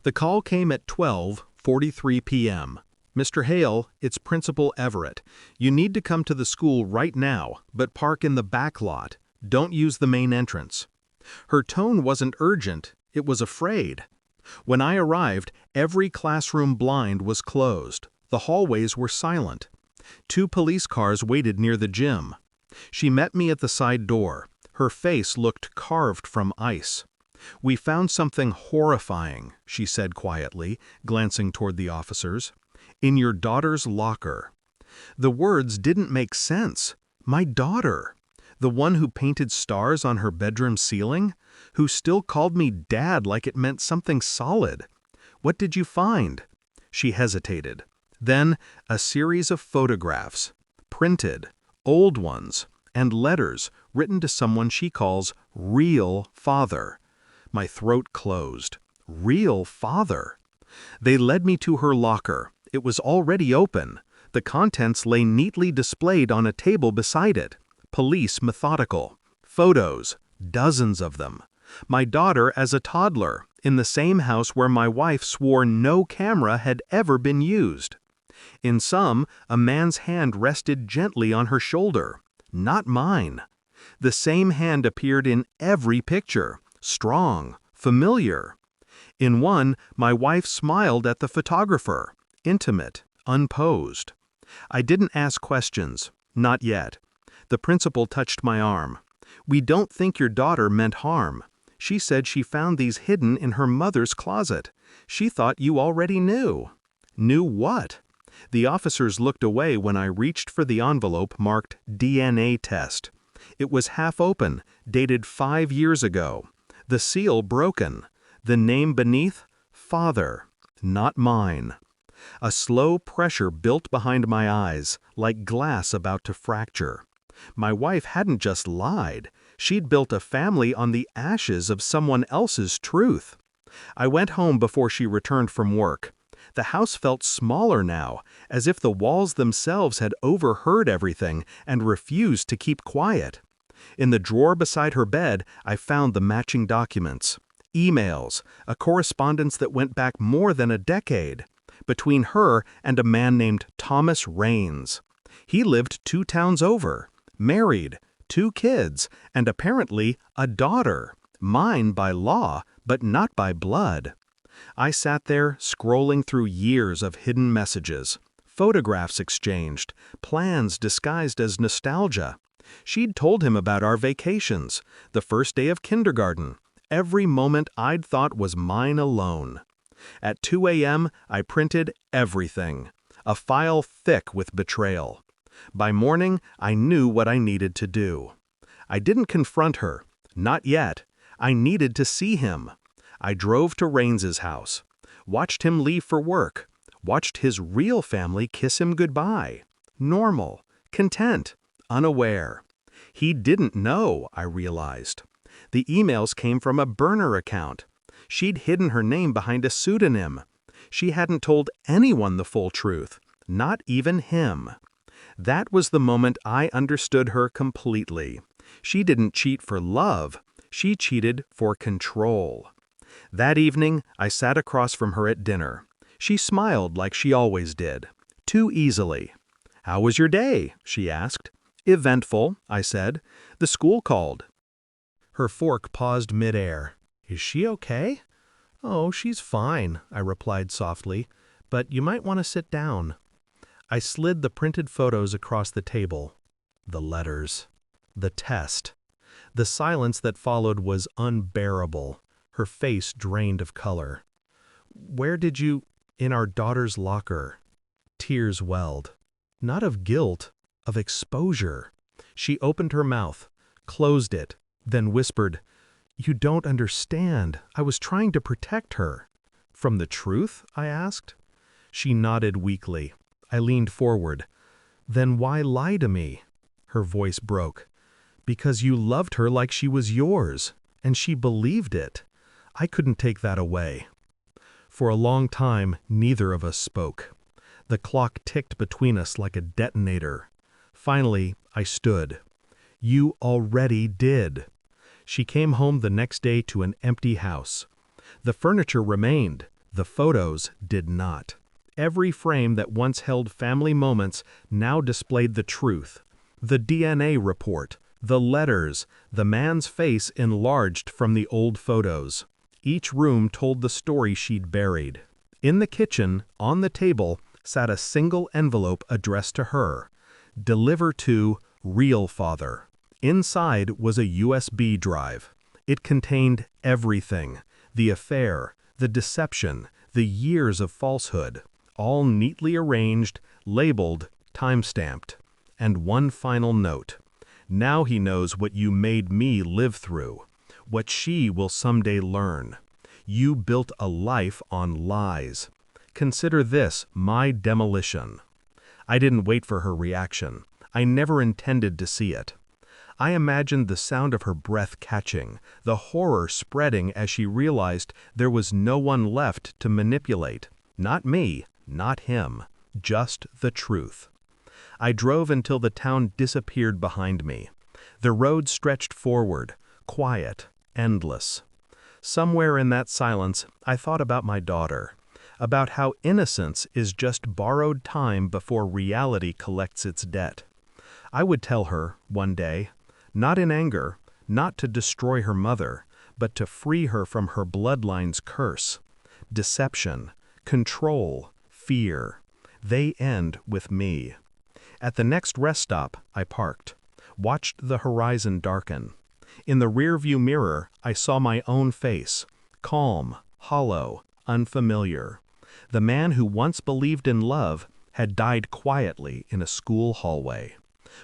The call came at 12:43 p.m. "Mr. Hale, it's Principal Everett. You need to come to the school right now, but park in the back lot. Don't use the main entrance." Her tone wasn't urgent, it was afraid. When I arrived, every classroom blind was closed. The hallways were silent. 2 police cars waited near the gym. She met me at the side door. Her face looked carved from ice. "We found something horrifying," she said quietly, glancing toward the officers. "In your daughter's locker." The words didn't make sense. My daughter. The one who painted stars on her bedroom ceiling? Who still called me Dad like it meant something solid. "What did you find?" She hesitated. Then a series of photographs. Printed. Old ones. And letters written to someone she calls real father. My throat closed. Real father. They led me to her locker. It was already open. The contents lay neatly displayed on a table beside it. Police methodical. Photos. Dozens of them. My daughter as a toddler, in the same house where my wife swore no camera had ever been used. In some, a man's hand rested gently on her shoulder. Not mine. The same hand appeared in every picture. Strong. Familiar. In one, my wife smiled at the photographer. Intimate. Unposed. I didn't ask questions. Not yet. The principal touched my arm. "We don't think your daughter meant harm. She said she found these hidden in her mother's closet. She thought you already knew." Knew what? The officers looked away when I reached for the envelope marked DNA test. It was half open, dated 5 years ago. The seal broken. The name beneath? Father. Not mine. A slow pressure built behind my eyes, like glass about to fracture. My wife hadn't just lied. She'd built a family on the ashes of someone else's truth. I went home before she returned from work. The house felt smaller now, as if the walls themselves had overheard everything and refused to keep quiet. In the drawer beside her bed, I found the matching documents. Emails, a correspondence that went back more than a decade, between her and a man named Thomas Raines. He lived 2 towns over, married, 2 kids, and apparently a daughter, mine by law, but not by blood. I sat there, scrolling through years of hidden messages, photographs exchanged, plans disguised as nostalgia. She'd told him about our vacations, the first day of kindergarten, every moment I'd thought was mine alone. At 2 a.m., I printed everything, a file thick with betrayal. By morning, I knew what I needed to do. I didn't confront her, not yet. I needed to see him. I drove to Raines's house, watched him leave for work, watched his real family kiss him goodbye. Normal, content, unaware. He didn't know, I realized. The emails came from a burner account. She'd hidden her name behind a pseudonym. She hadn't told anyone the full truth, not even him. That was the moment I understood her completely. She didn't cheat for love. She cheated for control. That evening, I sat across from her at dinner. She smiled like she always did, too easily. "How was your day?" she asked. "Eventful," I said. "The school called." Her fork paused midair. "Is she okay?" "Oh, she's fine," I replied softly, "but you might want to sit down." I slid the printed photos across the table. The letters. The test. The silence that followed was unbearable. Her face drained of color. "Where did you—" "In our daughter's locker." Tears welled. Not of guilt, of exposure. She opened her mouth, closed it, then whispered, "You don't understand. I was trying to protect her." "From the truth?" I asked. She nodded weakly. I leaned forward. "Then why lie to me?" Her voice broke. "Because you loved her like she was yours, and she believed it. I couldn't take that away." For a long time, neither of us spoke. The clock ticked between us like a detonator. Finally, I stood. "You already did." She came home the next day to an empty house. The furniture remained, The photos did not. Every frame that once held family moments now displayed the truth. The DNA report, the letters, the man's face enlarged from the old photos. Each room told the story she'd buried. In the kitchen, on the table, sat a single envelope addressed to her. Deliver to Real Father. Inside was a USB drive. It contained everything: the affair, the deception, the years of falsehood, all neatly arranged, labeled, time-stamped. And one final note. Now he knows what you made me live through, what she will someday learn. You built a life on lies. Consider this my demolition. I didn't wait for her reaction. I never intended to see it. I imagined the sound of her breath catching, the horror spreading as she realized there was no one left to manipulate. Not me, not him, just the truth. I drove until the town disappeared behind me. The road stretched forward, quiet, endless. Somewhere in that silence, I thought about my daughter, about how innocence is just borrowed time before reality collects its debt. I would tell her, one day, not in anger, not to destroy her mother, but to free her from her bloodline's curse. Deception, control, fear, they end with me. At the next rest stop, I parked, watched the horizon darken. In the rearview mirror, I saw my own face, calm, hollow, unfamiliar. The man who once believed in love had died quietly in a school hallway.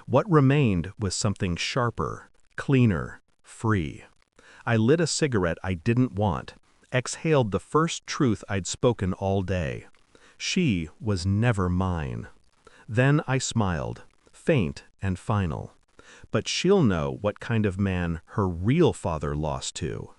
What remained was something sharper, cleaner, free. I lit a cigarette I didn't want, exhaled the first truth I'd spoken all day. She was never mine. Then I smiled, faint and final. But she'll know what kind of man her real father lost to.